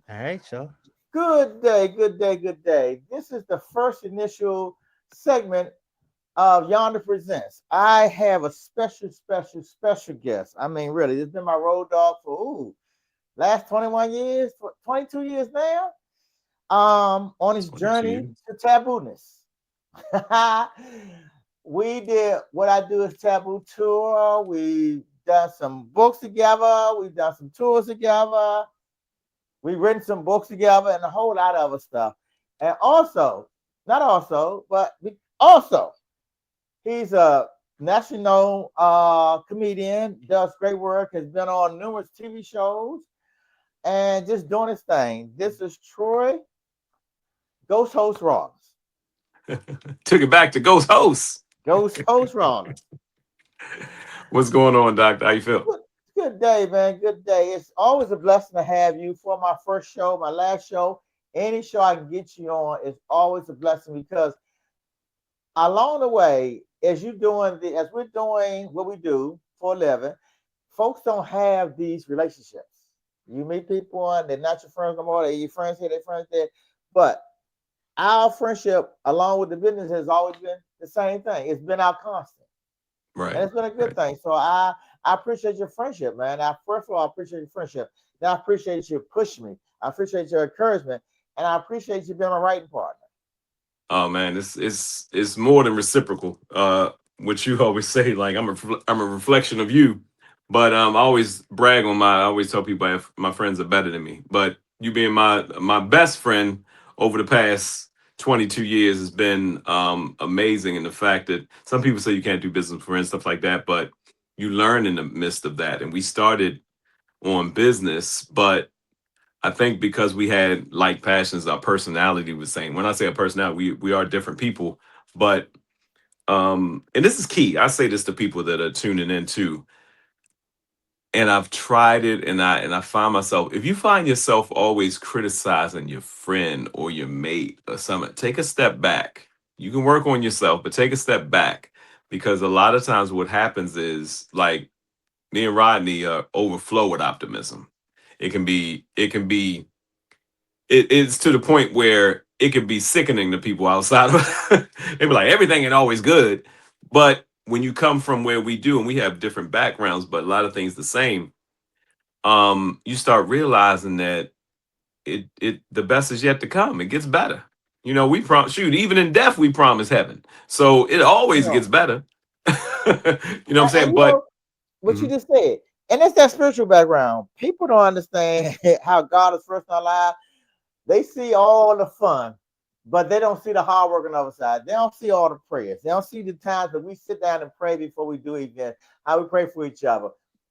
All right, so Good day, good day, good day. This is the first initial segment of Yonder Presents. I have a special guest. I mean, really, this has been my road dog for last 21 years, 22 years now. On his journey 22. to tabooness. We did what I do is taboo tour. We done some books together. We've done some tours together. We've written some books together and a whole lot of other stuff. And also, not also, but also, he's a national comedian, does great work, has been on numerous TV shows, and just doing his thing. This is Troy, Ghost Host Rawlings. Took it back to Ghost Host. Ghost Host Rawlings. What's going on, Doctor? How you feel? Good, good day, man. Good day. It's always a blessing to have you for my first show, my last show. Any show I can get you on is always a blessing because along the way, as we're doing what we do for a living, folks don't have these relationships. You meet people and they're not your friends no more. They're your friends here, they're friends there. But our friendship, along with the business, has always been the same thing. It's been our constant, and Right, it's been a good right. thing. So I appreciate your friendship, man. First of all, I appreciate your friendship. Then I appreciate you pushing me. I appreciate your encouragement, and I appreciate you being my writing partner. Oh man, it's more than reciprocal. What you always say, like I'm a reflection of you. But I always brag on my. I always tell people my friends are better than me. But you being my best friend over the past 22 years has been amazing. In the fact that some people say you can't do business with friends, stuff like that, but you learn in the midst of that. And we started on business, but I think because we had like passions, our personality was same. When I say a personality, we are different people, but and this is key. I say this to people that are tuning in too. And I've tried it and I find myself, if you find yourself always criticizing your friend or your mate or something, take a step back. You can work on yourself, but take a step back because a lot of times what happens is like me and Rodney overflow with optimism. It's to the point where it can be sickening to people outside of they be like everything ain't always good. But when you come from where we do and we have different backgrounds, but a lot of things the same, you start realizing that it the best is yet to come. It gets better. You know, shoot, even in death we promise heaven. So it always gets No, better. You know what I'm and saying? you But know what you mhm, just said, and it's that spiritual background. People don't understand how God is first in our life. They see all the fun, but they don't see the hard work on the other side. They don't see all the prayers. They don't see the times that we sit down and pray before we do events. How we pray for each other.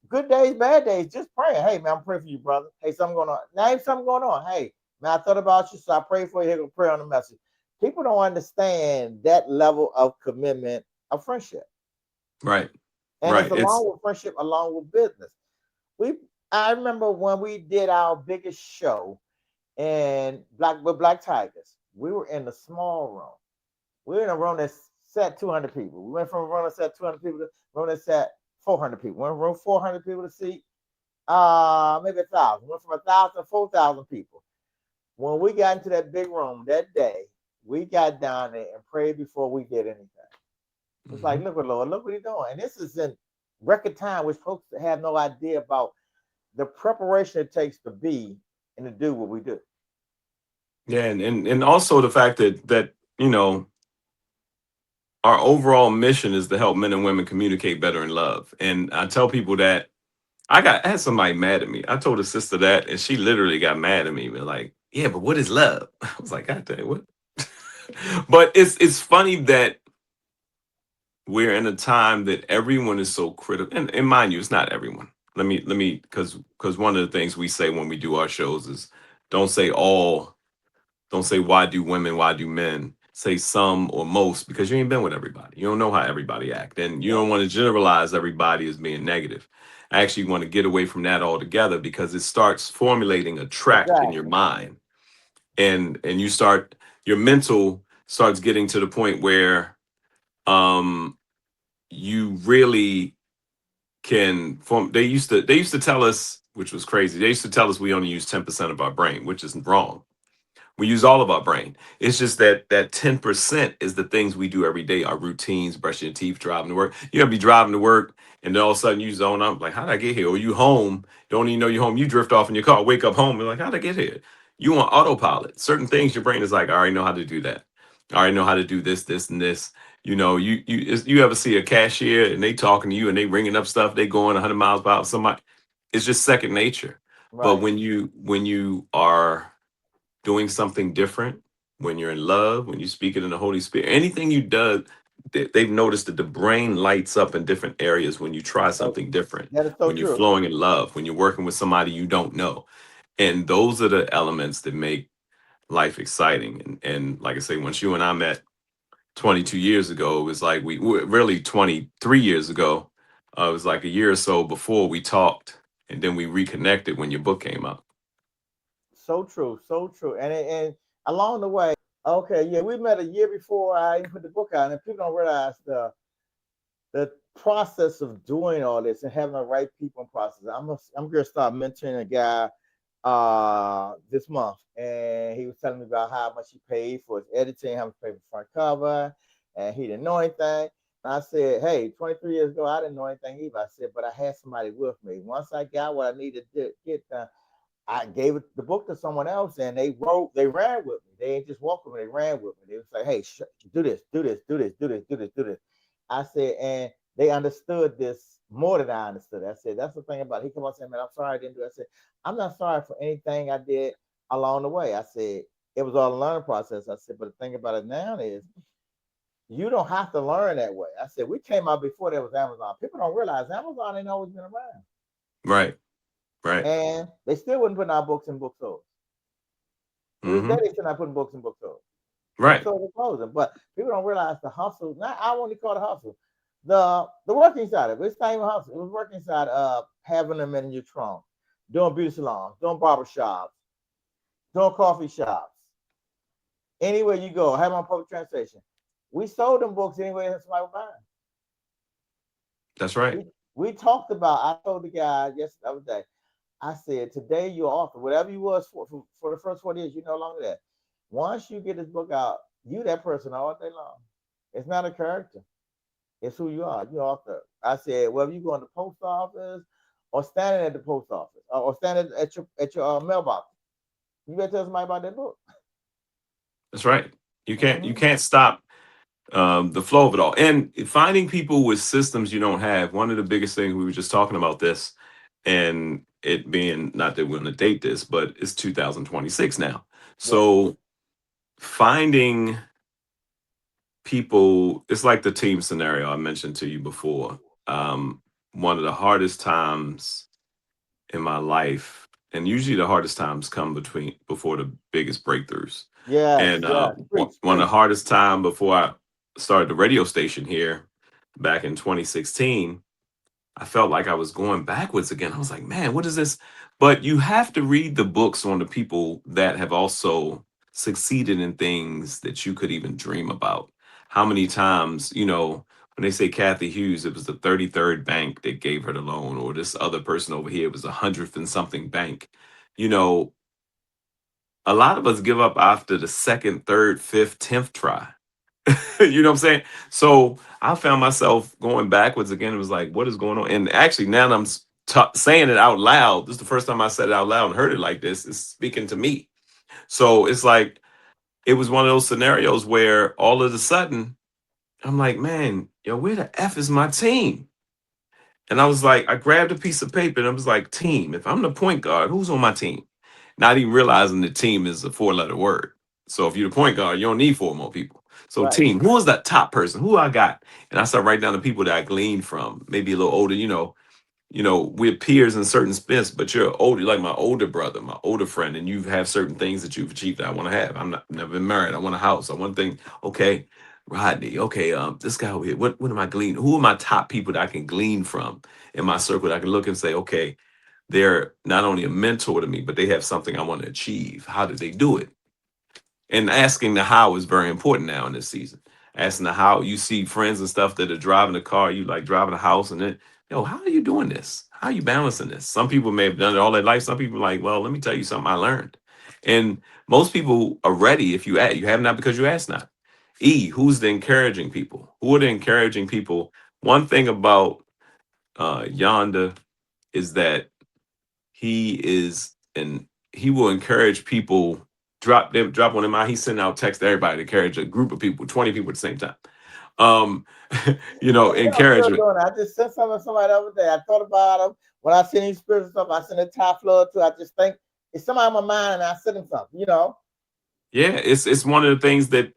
Good days, bad days, just praying. Hey man, I'm praying for you, brother. Hey, something going on. Now if something going on. Hey man, I thought about you, so I pray for you. Here, go pray on the message. People don't understand that level of commitment of friendship, right, and it's right. along with friendship, along with business. We, I remember when we did our biggest show and Black Tigers. We were in the small room. We were in a room that sat 200 people. We went from a room that sat 200 people to a room that sat 400 people. We went from a room 400 people to seat maybe 1,000. We went from 1,000 to 4,000 people. When we got into that big room that day, we got down there and prayed before we did anything. It's like, Mhm. look what Lord, look what He's doing, and this is in record time, which folks have no idea about the preparation it takes to be and to do what we do. Yeah, and also the fact that you know our overall mission is to help men and women communicate better in love. And I tell people that I had somebody mad at me. I told a sister that, and she literally got mad at me. But like, yeah, but what is love? I was like, God damn, what? But it's funny that we're in a time that everyone is so critical. And mind you, it's not everyone. Let me because one of the things we say when we do our shows is don't say all. Don't say why do women, why do men. Say some or most because you ain't been with everybody. You don't know how everybody act, and you Yeah, don't want to generalize everybody as being negative. I actually want to get away from that altogether because it starts formulating a track in your exactly. mind, and you start your mental starts getting to the point where you really can form. They used to tell us. which was crazy. They used to tell us we only use 10% of our brain, which is wrong. We use all of our brain. It's just that that 10% is the things we do every day, our routines, brushing your teeth, driving to work. You gotta be driving to work and then all of a sudden you zone out, like, how did I get here? Or you home, don't even know you're home. You drift off in your car, wake up home, and like, how did I get here? You on autopilot. Certain things your brain is like, I already know how to do that. I already know how to do this, this, and this. You ever see a cashier and they talking to you and they ringing up stuff, they going 100 miles per hour. Somebody, it's just second nature. But Right. when you are doing something different, when you're in love, when you speak it in the Holy Spirit, anything you do, they've noticed that the brain lights up in different areas when you try So something different, that is so when you're true. flowing in love, when you're working with somebody you don't know. And those are the elements that make life exciting. And like I say, once you and I met 22 years ago, it was like really 23 years ago. It was like a year or so before we talked, and then we reconnected when your book came out. So true. So true. And along the way, okay, yeah, we met a year before I even put the book out, and people don't realize the process of doing all this and having the right people in process. I'm gonna start mentoring a guy this month, and he was telling me about how much he paid for his editing, how much he paid for front cover, and he didn't know anything. And I said, hey, 23 years ago, I didn't know anything either. I said, but I had somebody with me. Once I got what I needed to get done, I gave the book to someone else, and they ran with me. They ain't just walked with me, they ran with me. They was like, hey, do this, do this, do this, do this, do this, do this. I said, and they understood this more than I understood. I said, that's the thing about it. He come up and said, man, I'm sorry I didn't do it. I said, I'm not sorry for anything I did along the way. I said, it was all a learning process. I said, but the thing about it now is you don't have to learn that way. I said, we came out before there was Amazon. People don't realize Amazon ain't always been around. Right, right. And they still wouldn't put our books in bookstores. To this day, Hmm. they still not putting books in bookstores. Right. Bookstores are closing. But people don't realize the hustle. Not I want to call it hustle. The working side of it. It's not even hustle. It was working side of having them in your trunk, doing beauty salons, doing barber shops, doing coffee shops. Anywhere you go, have them on public transportation. We sold them books anywhere that somebody would buy them. That's right. We talked about. I told the guy yesterday, the other day. I said, today you're author. Whatever you was for the first 40 years, you're no longer that. Once you get this book out, you that person all day long. It's not a character. It's who you are. You're author. I said, whether you go in the post office or standing at the post office or standing at your mailbox, you better tell somebody about that book. That's right. You Mm-hmm. can't stop the flow of it all. And finding people with systems you don't have. One of the biggest things we were just talking about this, and it being not that we're going to date this, but it's 2026 now. Yes. So finding people, it's like the team scenario I mentioned to you before. One of the hardest times in my life, and usually the hardest times come between before the biggest breakthroughs. Yes. And Yes. Preach. one of Preach. the hardest time before I started the radio station here back in 2016, I felt like I was going backwards again. I was like, man, what is this? But you have to read the books on the people that have also succeeded in things that you could even dream about. How many times, when they say Kathy Hughes, it was the 33rd bank that gave her the loan, or this other person over here, it was the 100th and something bank. You know, a lot of us give up after the second, third, fifth, 10th try. You know what I'm saying? So I found myself going backwards again. It was like, what is going on? And actually, now that I'm saying it out loud, this is the first time I said it out loud and heard it like this. It's speaking to me. So it's like, it was one of those scenarios where all of a sudden, I'm like, man, yo, where the F is my team? And I was like, I grabbed a piece of paper and I was like, team, if I'm the point guard, who's on my team? Not even realizing the team is a four-letter word. So if you're the point guard, you don't need four more people. So Right. team, who is that top person? Who I got? And I start writing down the people that I gleaned from, maybe a little older, we're peers in certain space, but you're older, like my older brother, my older friend, and you have certain things that you've achieved that I want to have. I'm not never been married. I want a house. I want thing. Okay, Rodney. Okay, this guy over here. What am I gleaning? Who are my top people that I can glean from in my circle that I can look and say, okay, they're not only a mentor to me, but they have something I want to achieve. How did they do it? And asking the how is very important now in this season. Asking the how, you see friends and stuff that are driving a car, you like driving a house, and then yo, how are you doing this? How are you balancing this? Some people may have done it all their life. Some people are like, well, let me tell you something I learned. And most people are ready if you ask. You have not because you ask not. Who's the encouraging people? Who are the encouraging people? One thing about Yonder is that he is and he will encourage people. Drop one of my. He sent out text to everybody to encourage a group of people, 20 people at the same time. Um, I'm still encouragement. doing it. I just sent something to somebody the other day. I thought about them. When I send these spiritual stuff, I send a top floor too. I just think it's somebody on my mind and I send them something. Yeah, it's one of the things that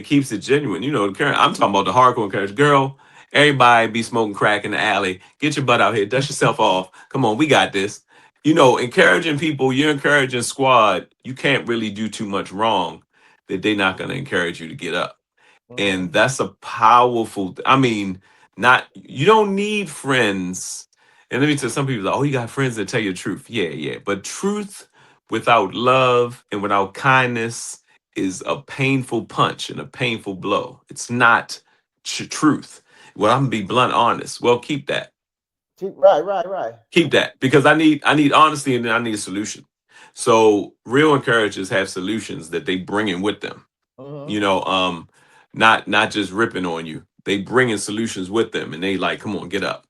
keeps it genuine. I'm talking about the hardcore encourage. Girl, everybody be smoking crack in the alley. Get your butt out here. Dust yourself off. Come on, we got this. Encouraging people, you're encouraging squad. You can't really do too much wrong that they're not going to encourage you to get up. Hmm. And that's a powerful, I mean, not, you don't need friends. And let me tell some people, oh, you got friends that tell you the truth. Yeah, yeah. But truth without love and without kindness is a painful punch and a painful blow. It's not truth. Well, I'm gonna be blunt honest. Well, keep that. Right, right, right. Keep that because I need honesty and then I need a solution. So real encouragers have solutions that they bring in with them, you Hmm. know um not just ripping on you. They bring in solutions with them and they like, come on, get up.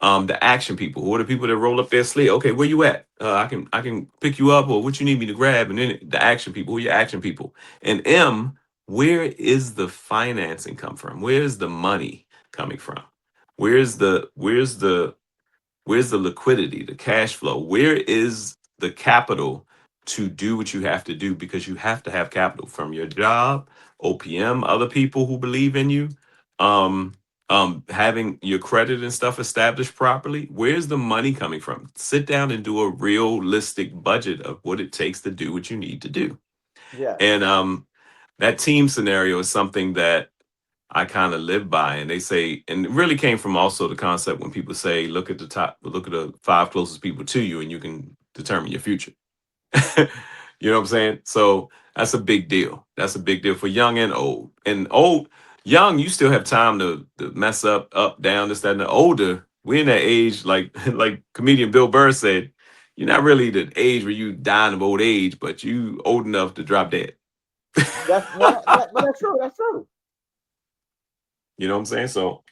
The action people, who are the people that roll up their sleeve? Okay, where you at? I can pick you up, or what you need me to grab. And then the action people, who are your action people? And where is the financing come from? Where's the money coming from? Where's the liquidity, the cash flow? Where is the capital to do what you have to do? Because you have to have capital from your job, OPM, other people who believe in you, um, having your credit and stuff established properly. Where's the money coming from? Sit down and do a realistic budget of what it takes to do what you need to do. And Yes. that team scenario is something that I kind of live by. And they say, and it really came from also the concept when people say, look at the five closest people to you, and you can determine your future. You know what I'm saying? So that's a big deal. That's a big deal for young and old. And young, you still have time to mess up, down, this, that, and the older. We're in that age, like like comedian Bill Burr said, you're not really the age where you dying of old age, but you old enough to drop dead. But that's true. That's true. You know what I'm saying? So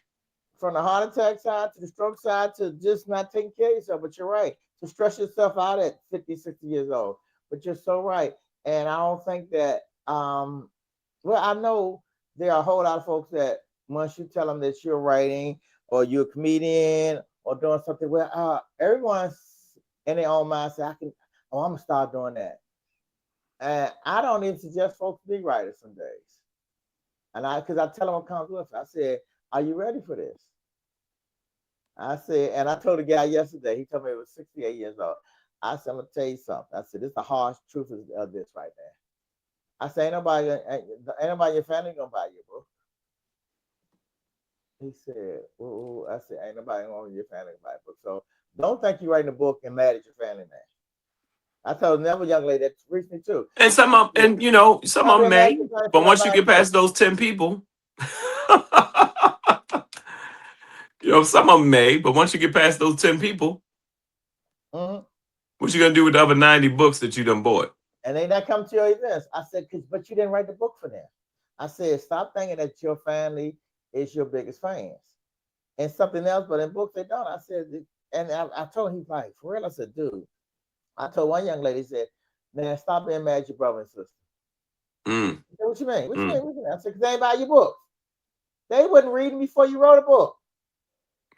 From the heart attack side to the stroke side to just not taking care of yourself. But you're right. To stress yourself out at 50, 60 years old. But you're so right. And I don't think that, well, I know there are a whole lot of folks that once you tell them that you're writing or you're a comedian or doing something, well, everyone's in their own mind say, I'm going to start doing that. And I don't even suggest folks be writers some days. Because I tell them what comes with it. I said, are you ready for this? I said, and I told a guy yesterday, he told me he was 68 years old. I said, I'm gonna tell you something. I said, this is the harsh truth of this right now. I said, ain't nobody in your family gonna buy your book. He said, ooh. I said, ain't nobody in your family gonna buy a book. So don't think you're writing a book and mad at your family now. I told another young lady that reached me too. and some I of said, some don't of be them mad may, at your family for but not once you buying get a book. past those 10 people, some of them may, but once you get past those 10 people, Hmm. what you gonna do with the other 90 books that you done bought? And they not come to your events. I said, but you didn't write the book for them. I said, stop thinking that your family is your biggest fans. And something else, but in books they don't. I said, and I told him, he's like, for real? I said, dude. I told one young lady, said, man, stop being mad at your brother and sister. Mm, I said, what you mean? What you mm. mean? What you mean? I said, because they ain't buy your books. They wasn't reading before you wrote a book.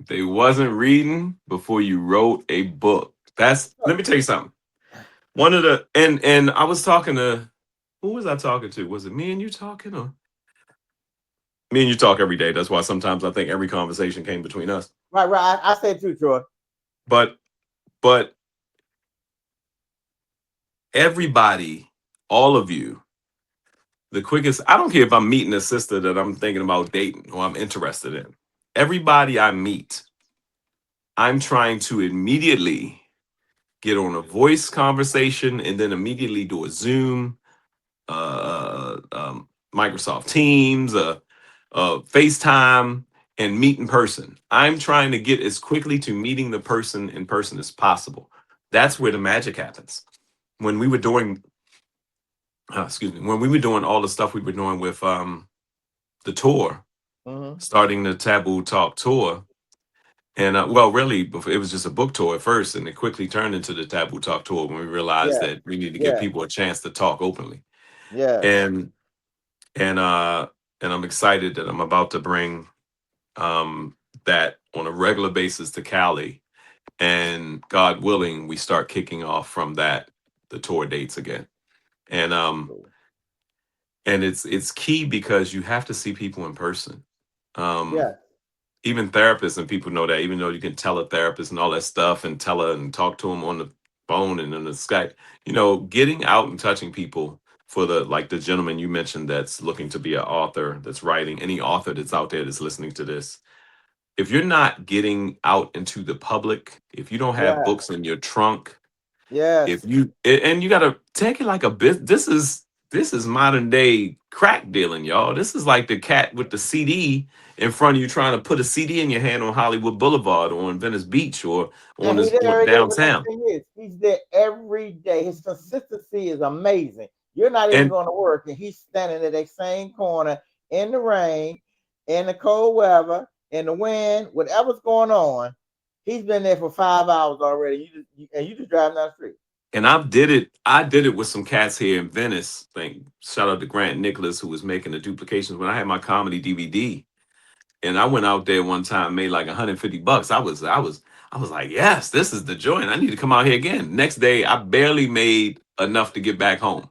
They wasn't reading before you wrote a book. Let me tell you something. One of the, and I was talking to, who was I talking to? Was it me and you talking, or me and you talk every day? That's why sometimes I think every conversation came between us. Right, right. I said too, Troy. But, but everybody, all of you, the quickest, I don't care if I'm meeting a sister that I'm thinking about dating or I'm interested in. Everybody I meet, I'm trying to immediately get on a voice conversation and then immediately do a Zoom, Microsoft Teams, FaceTime, and meet in person. I'm trying to get as quickly to meeting the person in person as possible. That's where the magic happens. When we were doing, excuse me, when we were doing all the stuff we were doing with the tour, Mm-hmm. starting the Taboo Talk tour, and well, really, it was just a book tour at first, and it quickly turned into the Taboo Talk tour when we realized Yeah. that we need to give Yeah. people a chance to talk openly. Yes. And and uh and I'm excited that I'm about to bring um that on a regular basis to Cali, and God willing, we start kicking off from that the tour dates again. And it's key because you have to see people in person. Um Yes. Even therapists and people know that, even though you can tell a therapist and all that stuff and tell her and talk to them on the phone and on the Skype, getting out and touching people for the like the gentleman you mentioned that's looking to be an author, that's writing, any author that's out there that's listening to this. If you're not getting out into the public, if you don't have Yes. books in your trunk, if Yes. you and you gotta take it like a bit. This is modern day crack dealing, y'all. This is like the cat with the CD in front of you trying to put a CD in your hand on Hollywood Boulevard or on Venice Beach or on And he's this there every day. But the downtown. thing is, he's there every day. His consistency is amazing. You're not even And going to work, and he's standing at that same corner in the rain, in the cold weather, in the wind, whatever's going on. He's been there for 5 hours already. And you just driving down the street. and I did it with some cats here in Venice. Shout out to Grant Nicholas who was making the duplications when I had my comedy DVD. And I went out there one time, made like $150. I was like, yes, this is the joint. I need to come out here again. Next day, I barely made enough to get back home.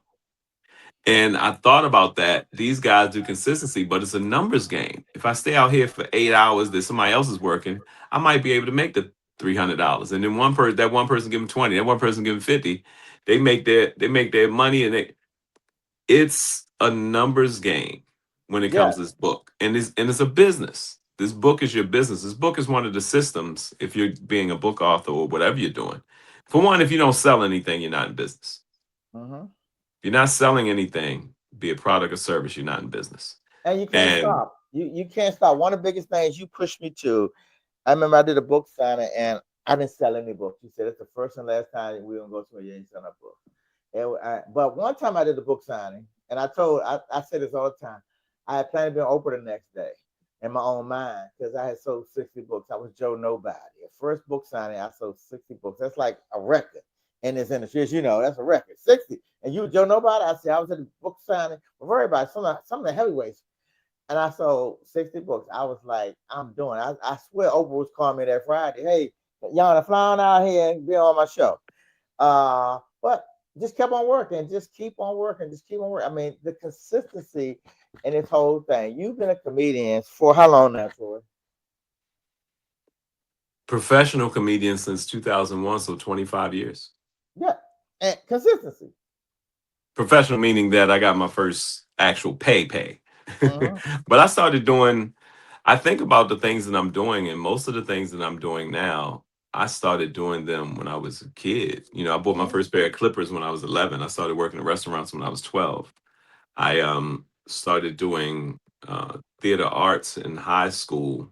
And I thought about that. These guys do consistency, but it's a numbers game. If I stay out here for 8 hours that somebody else is working, I might be able to make the $300. And then one person give them 20, that one person give them 50. They make their money, and it's a numbers game when it Yeah. comes to this book. And it's a business. This book is your business. This book is one of the systems if you're being a book author or whatever you're doing. For one, if you don't sell anything, you're not in business. Mm-hmm. If you're not selling anything, be a product or service, you're not in business. And you can't And stop. You can't stop. One of the biggest things you pushed me to. I remember I did a book signing and I didn't sell any books. You said it's the first and last time we don't go to a you ain't selling a book. But one time I did the book signing, and I say this all the time. I had planned to be on Oprah the next day in my own mind because I had sold 60 books. I was Joe Nobody. The first book signing, I sold 60 books. That's like a record in this industry. As you know, that's a record. 60. And you, Joe Nobody, I said I was at the book signing with everybody, some of the heavyweights. And I sold 60 books. I was like, I'm doing it. I swear Oprah was calling me that Friday. Hey, y'all flying out here and be on my show. But just kept on working, just keep on working, just keep on working. I mean, the consistency in this whole thing. You've been a comedian for how long now, Troy? professional comedian since 2001, so 25 years. Yeah, and consistency. Professional meaning that I got my first actual pay. Uh-huh. But I started doing, I think about the things that I'm doing, and most of the things that I'm doing now, I started doing them when I was a kid. I bought my Uh-huh. first pair of clippers when I was 11. I started working in restaurants when I was 12. I started doing theater arts in high school,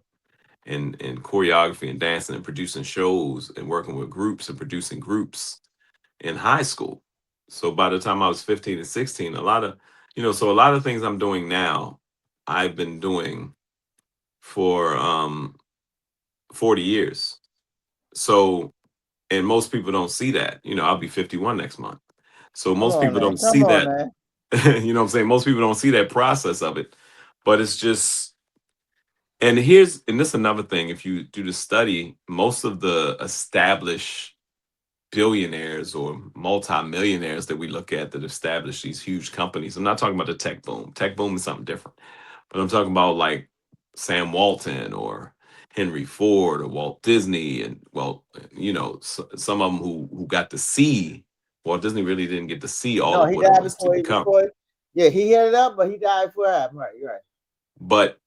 and choreography and dancing and producing shows and working with groups and producing groups in high school. So by the time I was 15 and 16, a lot of things I'm doing now, I've been doing for 40 years. So, and most people don't see that. I'll be 51 next month. So Come most on people now, don't come see on that. now. You know what I'm saying? Most people don't see that process of it. But it's just, and this is another thing. If you do the study, most of the established billionaires or multimillionaires that we look at that establish these huge companies. I'm not talking about the tech boom. Tech boom is something different. But I'm talking about like Sam Walton or Henry Ford or Walt Disney, and some of them who got to see. Walt Disney really didn't get to see all No, of he what it died was to before become. yeah, he had it up, but he died before I right, you're right. But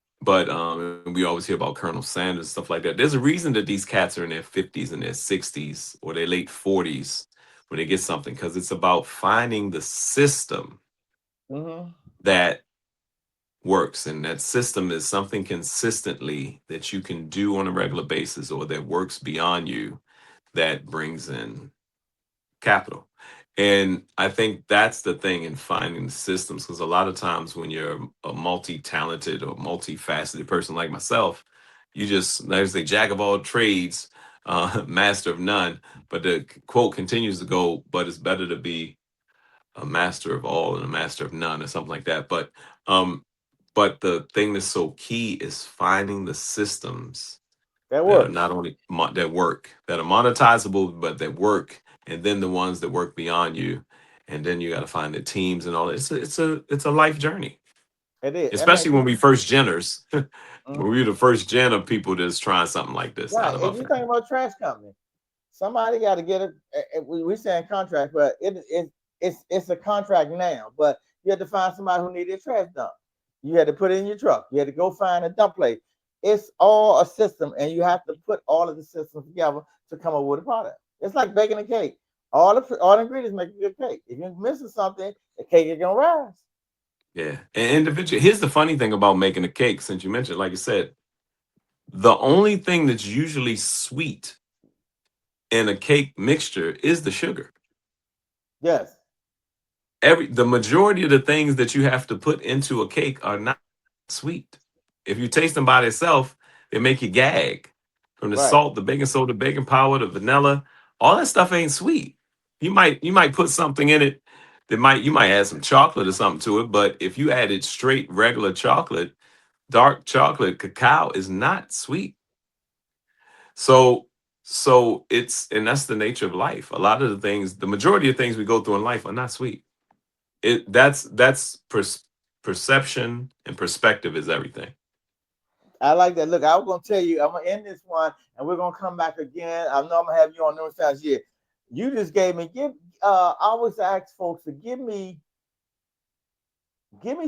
we always hear about Colonel Sanders, stuff like that. There's a reason that these cats are in their 50s and their 60s or their late 40s when they get something, because it's about finding the system Mm-hmm. that works. And that system is something consistently that you can do on a regular basis or that works beyond you that brings in capital. And I think that's the thing in finding the systems, because a lot of times when you're a multi-talented or multifaceted person like myself, you just, there's a jack of all trades, master of none. But the quote continues to go, but it's better to be a master of all and a master of none or something like that. Um, but the thing that's so key is finding the systems That that are works. not only that work, that are monetizable, but that work, and then the ones that work beyond you, and then you got to find the teams and all that. It's a life journey, It is. And especially when we first geners, when mhm. we were the first gen of people that's trying something like this out Right. of our And you family. think about trash company. Somebody got to get it. We saying contract, but it's a contract now. But you had to find somebody who needed trash dump. You had to put it in your truck. You had to go find a dump place. It's all a system, and you have to put all of the systems together to come up with a product. It's like baking a cake. All the ingredients make a good cake. If you're missing something, the cake is gonna rise. Yeah, and individual. Here's the funny thing about making a cake, since you mentioned, like I said, the only thing that's usually sweet in a cake mixture is the sugar. Yes. The majority of the things that you have to put into a cake are not sweet. If you taste them by themselves, they make you gag. From the Right. salt, the baking soda, baking powder, the vanilla, all that stuff ain't sweet. You might put something in it that might you might add some chocolate or something to it, but if you added straight regular chocolate, dark chocolate, cacao is not sweet. So and that's the nature of life. A lot of the things, the majority of things we go through in life are not sweet. That's perception, and perspective is everything. I like that. Look, I was gonna tell you, I'm gonna end this one, and we're gonna come back again. I know I'm gonna have you on numerous times here. You just gave me give. I always ask folks to give me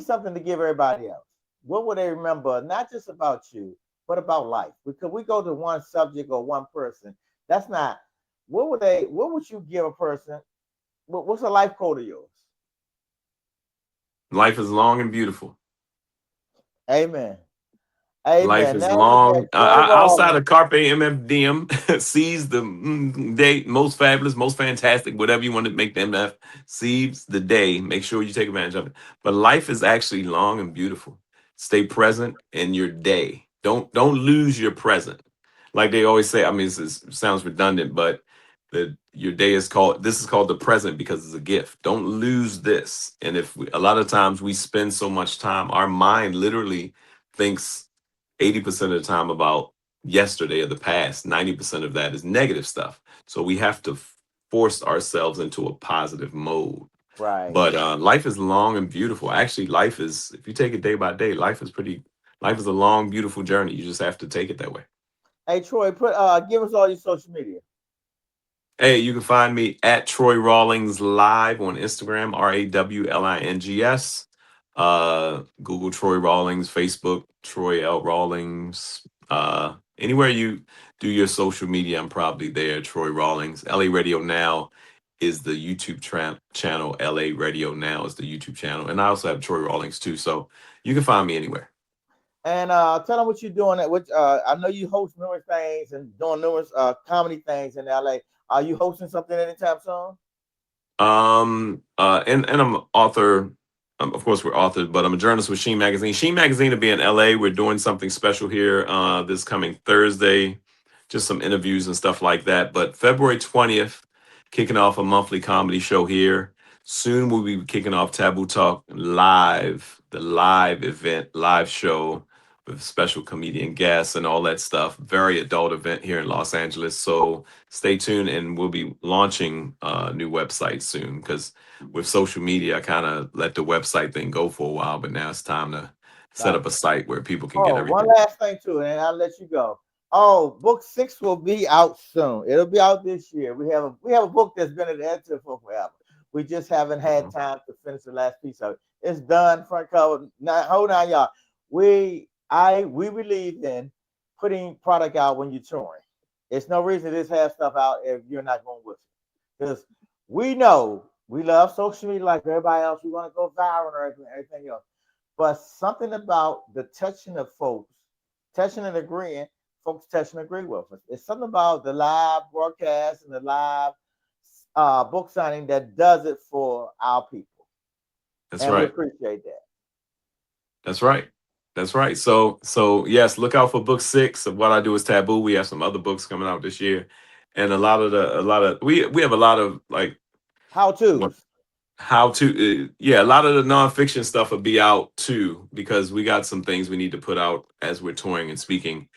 something to give everybody else. What would they remember? Not just about you, but about life. Because we go to one subject or one person. That's not. What would they? What would you give a person? What's a life quote of yours? Life is long and beautiful. Amen. Life Amen. is Now look at long. Troy Outside Rawlings. of Carpe MFDM, seize the day, most fabulous, most fantastic, whatever you want to make them F. Seize the day. Make sure you take advantage of it. But life is actually long and beautiful. Stay present in your day. Don't lose your present. Like they always say. I mean, it sounds redundant, but your day is called. This is called the present because it's a gift. Don't lose this. And a lot of times we spend so much time, our mind literally thinks 80% of the time about yesterday or the past. 90% of that is negative stuff. So we have to force ourselves into a positive mode. Right. But life is long and beautiful. Actually, life is, if you take it day by day, life is a long, beautiful journey. You just have to take it that way. Hey Troy, put give us all your social media. Hey, you can find me at Troy Rawlings Live on Instagram, Rawlings. Google Troy Rawlings, Facebook, Troy L. Rawlings. Anywhere you do your social media, I'm probably there, Troy Rawlings. LA Radio Now is the YouTube channel. LA Radio Now is the YouTube channel. And I also have Troy Rawlings too. So you can find me anywhere. And tell them what you're doing. Which I know you host numerous things and doing numerous comedy things in LA. Are you hosting something anytime soon? And I'm an author. Of course, we're authors, but I'm a journalist with Sheen Magazine. Sheen Magazine will be in LA. We're doing something special here this coming Thursday, just some interviews and stuff like that. But February 20th, kicking off a monthly comedy show here. Soon we'll be kicking off Taboo Talk Live, the live event, live show with special comedian guests and all that stuff. Very adult event here in Los Angeles. So stay tuned, and we'll be launching a new website soon, because with social media, I kind of let the website thing go for a while, but now it's time to set up a Gotcha. site where people can get Oh, one everything. last thing too, and I'll let you go. Oh, book six will be out soon. It'll be out this year. We have a book that's been at the editor for forever. We just haven't had Mhm. time to finish the last piece of it. It's done, front cover. Now, hold on, y'all. We believe in putting product out when you're touring. It's no reason to just have stuff out if you're not going with it. Because we know we love social media like everybody else. We want to go viral and everything else. but something about the touching of folks, touching and agreeing, folks touch and agree with us. It's something about the live broadcast and the live book signing that does it for our people, That's and we right. appreciate that. That's right. That's right. So yes, look out for book 6 of What I Do Is Taboo. We have some other books coming out this year, and a lot of we have a lot of like How what to's. how to yeah, a lot of the nonfiction stuff will be out too because we got some things we need to put out as we're touring and speaking